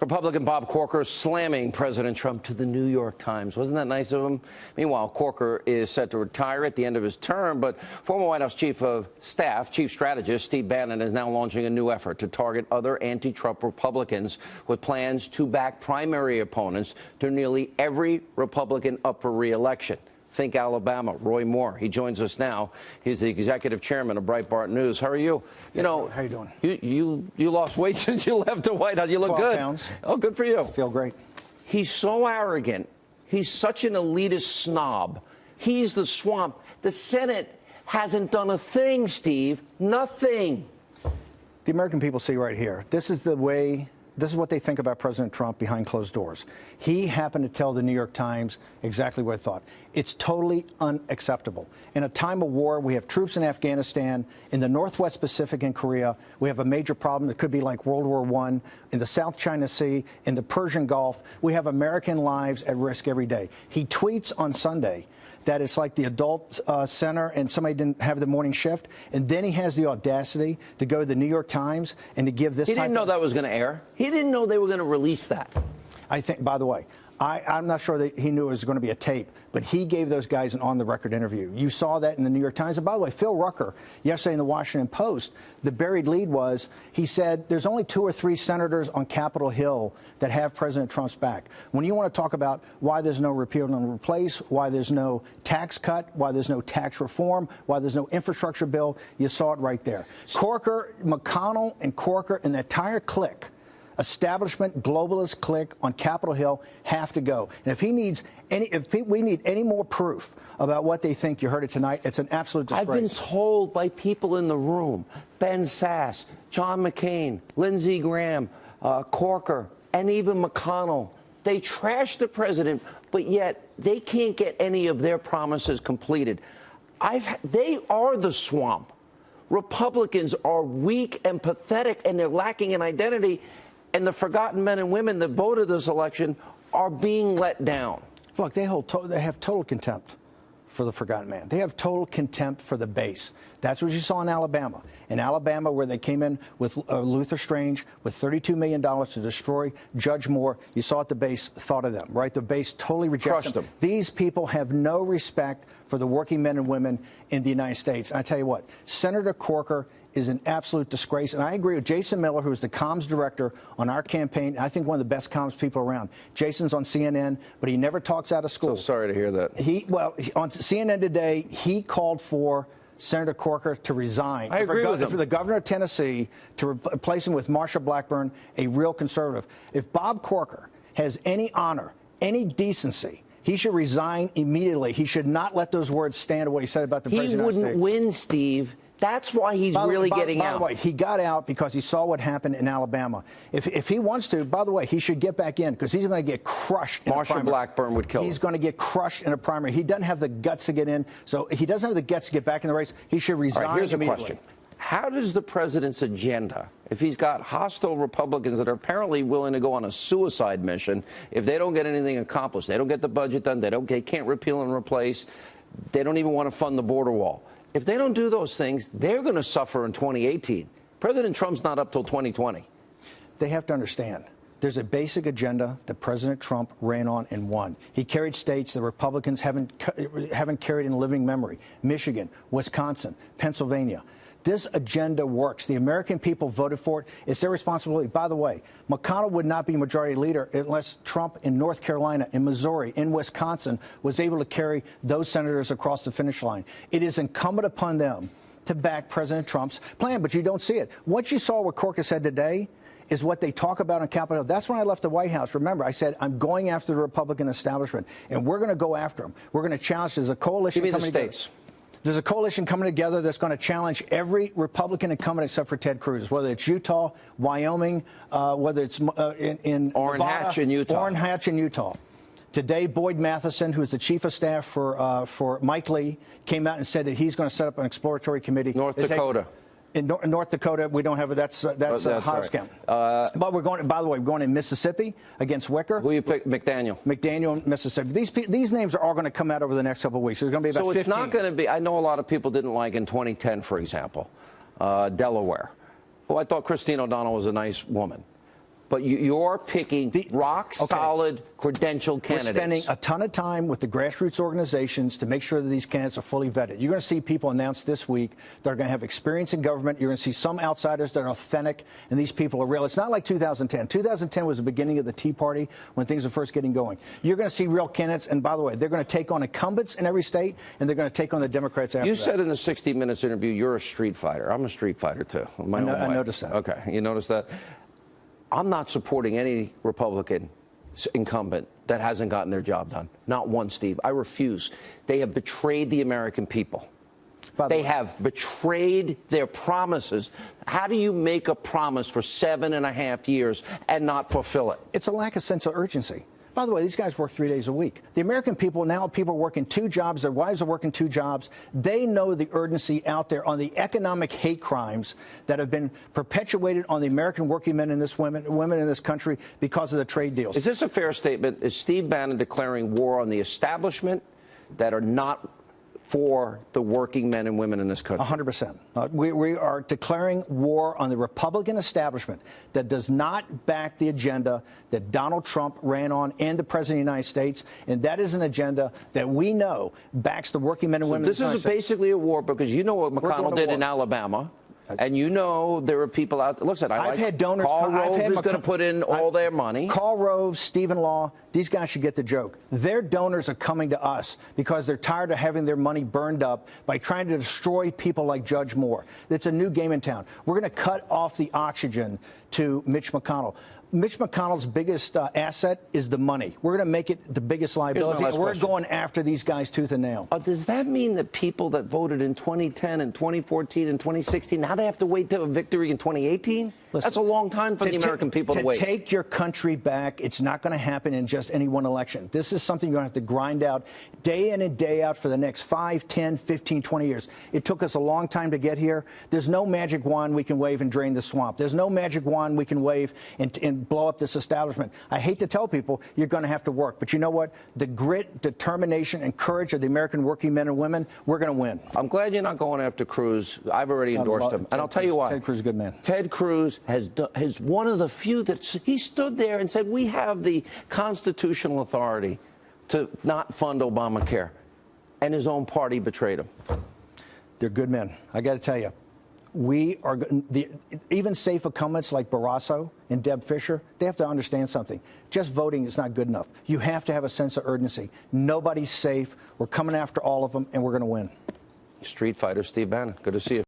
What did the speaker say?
Republican Bob Corker slamming President Trump to the New York Times. Wasn't that nice of him? Meanwhile, Corker is set to retire at the end of his term, but former White House Chief of Staff, Chief Strategist Steve Bannon is now launching a new effort to target other anti-Trump Republicans with plans to back primary opponents to nearly every Republican up for re-election. Think Alabama, Roy Moore. He joins us now. He's the executive chairman of Breitbart News. How are you? How you doing? You lost weight since you left the White House. You look 12 good. Pounds. Oh, good for you. I feel great. He's so arrogant. He's such an elitist snob. He's the swamp. The Senate hasn't done a thing, Steve. Nothing. The American people see right here. This is what they think about President Trump behind closed doors. He happened to tell the New York Times exactly what he thought. It's totally unacceptable. In a time of war, we have troops in Afghanistan, in the Northwest Pacific in Korea. We have a major problem that could be like World War I, in the South China Sea, in the Persian Gulf. We have American lives at risk every day. He tweets on Sunday that it's like the adult center and somebody didn't have the morning shift. And then he has the audacity to go to the New York Times and to give this. He didn't know that was going to air. He didn't know they were going to release that. I think, by the way, I'm not sure that he knew it was going to be a tape, but he gave those guys an on-the-record interview. You saw that in the New York Times. And by the way, Phil Rucker, yesterday in the Washington Post, the buried lead was, he said, there's only 2 or 3 senators on Capitol Hill that have President Trump's back. When you want to talk about why there's no repeal and replace, why there's no tax cut, why there's no tax reform, why there's no infrastructure bill, you saw it right there. Corker, McConnell and Corker and the entire clique, establishment globalist clique on Capitol Hill, have to go. And if we need any more proof about what they think, you heard it tonight, it's an absolute disgrace. I've been told by people in the room, Ben Sasse, John McCain, Lindsey Graham, Corker, and even McConnell, they trash the president, but yet they can't get any of their promises completed. They are the swamp. Republicans are weak and pathetic, and they're lacking in identity. And the forgotten men and women that voted this election are being let down. Look, they have total contempt for the forgotten man. They have total contempt for the base. That's what you saw in Alabama. In Alabama, where they came in with Luther Strange with $32 million to destroy Judge Moore, you saw what the base thought of them, right? The base totally rejected them. These people have no respect for the working men and women in the United States. And I tell you what, Senator Corker is an absolute disgrace. And I agree with Jason Miller, who's the comms director on our campaign. I think one of the best comms people around. Jason's on CNN, but he never talks out of school. So sorry to hear that. On CNN today, he called for Senator Corker to resign. I agree with him. For the governor of Tennessee to replace him with Marsha Blackburn, a real conservative. If Bob Corker has any honor, any decency, he should resign immediately. He should not let those words stand what he said about the president of the United States. He wouldn't win, Steve. That's why he's really getting out. By the way, he got out because he saw what happened in Alabama. If he wants to, by the way, he should get back in because he's going to get crushed in a primary. Marsha Blackburn would kill him. He's going to get crushed in a primary. He doesn't have the guts to get in, so he doesn't have the guts to get back in the race. He should resign immediately. Here's a question. How does the president's agenda, if he's got hostile Republicans that are apparently willing to go on a suicide mission, if they don't get anything accomplished, they don't get the budget done, they can't repeal and replace, they don't even want to fund the border wall. If they don't do those things, they're going to suffer in 2018. President Trump's not up till 2020. They have to understand. There's a basic agenda that President Trump ran on and won. He carried states that Republicans haven't carried in living memory. Michigan, Wisconsin, Pennsylvania. This agenda works. The American people voted for it. It's their responsibility. By the way, McConnell would not be majority leader unless Trump in North Carolina, in Missouri, in Wisconsin was able to carry those senators across the finish line. It is incumbent upon them to back President Trump's plan, but you don't see it. What you saw what Corker said today is what they talk about on Capitol Hill. That's when I left the White House. Remember, I said, I'm going after the Republican establishment, and we're going to go after them. We're going to challenge. There's a coalition coming together. States. There's a coalition coming together that's going to challenge every Republican incumbent except for Ted Cruz, whether it's Utah, Wyoming, whether it's in Orrin Nevada, Hatch in Utah. Orrin Hatch in Utah. Today, Boyd Matheson, who is the chief of staff for Mike Lee, came out and said that he's going to set up an exploratory committee. North Dakota. In North Dakota, we don't have it. That's House count. But we're going. By the way, we're going in Mississippi against Wicker. Who you pick? McDaniel. McDaniel, Mississippi. These names are all going to come out over the next couple of weeks. There's going to be about 15. So it's not going to be. I know a lot of people didn't like in 2010, for example, Delaware. Well, I thought Christine O'Donnell was a nice woman. But you're picking rock-solid credentialed candidates. We're spending a ton of time with the grassroots organizations to make sure that these candidates are fully vetted. You're going to see people announced this week that are going to have experience in government. You're going to see some outsiders that are authentic, and these people are real. It's not like 2010. 2010 was the beginning of the Tea Party when things were first getting going. You're going to see real candidates, and by the way, they're going to take on incumbents in every state, and they're going to take on the Democrats after that. You said in the 60 Minutes interview you're a street fighter. I'm a street fighter, too. I noticed that. Okay, you noticed that? I'm not supporting any Republican incumbent that hasn't gotten their job done. Not one, Steve. I refuse. They have betrayed the American people. They have betrayed their promises. How do you make a promise for 7.5 years and not fulfill it? It's a lack of sense of urgency. By the way, these guys work 3 days a week. The American people, now people are working 2 jobs. Their wives are working 2 jobs. They know the urgency out there on the economic hate crimes that have been perpetuated on the American working men and women in this country because of the trade deals. Is this a fair statement? Is Steve Bannon declaring war on the establishment that are not for the working men and women in this country? 100%. We are declaring war on the Republican establishment that does not back the agenda that Donald Trump ran on and the President of the United States. And that is an agenda that we know backs the working men and women in this country. This is basically a war because you know what McConnell did in Alabama. And you know there are people out there. Listen, I've had donors. Karl Rove is going to put in all their money. Karl Rove, Stephen Law, these guys should get the joke. Their donors are coming to us because they're tired of having their money burned up by trying to destroy people like Judge Moore. It's a new game in town. We're going to cut off the oxygen to Mitch McConnell. Mitch McConnell's biggest asset is the money. We're going to make it the biggest liability. And we're going after these guys tooth and nail. Does that mean that people that voted in 2010 and 2014 and 2016, now they have to wait till a victory in 2018? Listen, that's a long time for the American people to wait. To take your country back, it's not going to happen in just any one election. This is something you're going to have to grind out day in and day out for the next 5, 10, 15, 20 years. It took us a long time to get here. There's no magic wand we can wave and drain the swamp. There's no magic wand we can wave and blow up this establishment. I hate to tell people you're going to have to work. But you know what? The grit, determination, and courage of the American working men and women, we're going to win. I'm glad you're not going after Cruz. I've already endorsed him. And I'll tell you why. Ted Cruz is a good man. Ted Cruz has one of the few that he stood there and said, we have the constitutional authority to not fund Obamacare. And his own party betrayed him. They're good men. I got to tell you. We are even safe incumbents like Barrasso and Deb Fischer. They have to understand something. Just voting is not good enough. You have to have a sense of urgency. Nobody's safe. We're coming after all of them, and we're going to win. Street fighter Steve Bannon. Good to see you.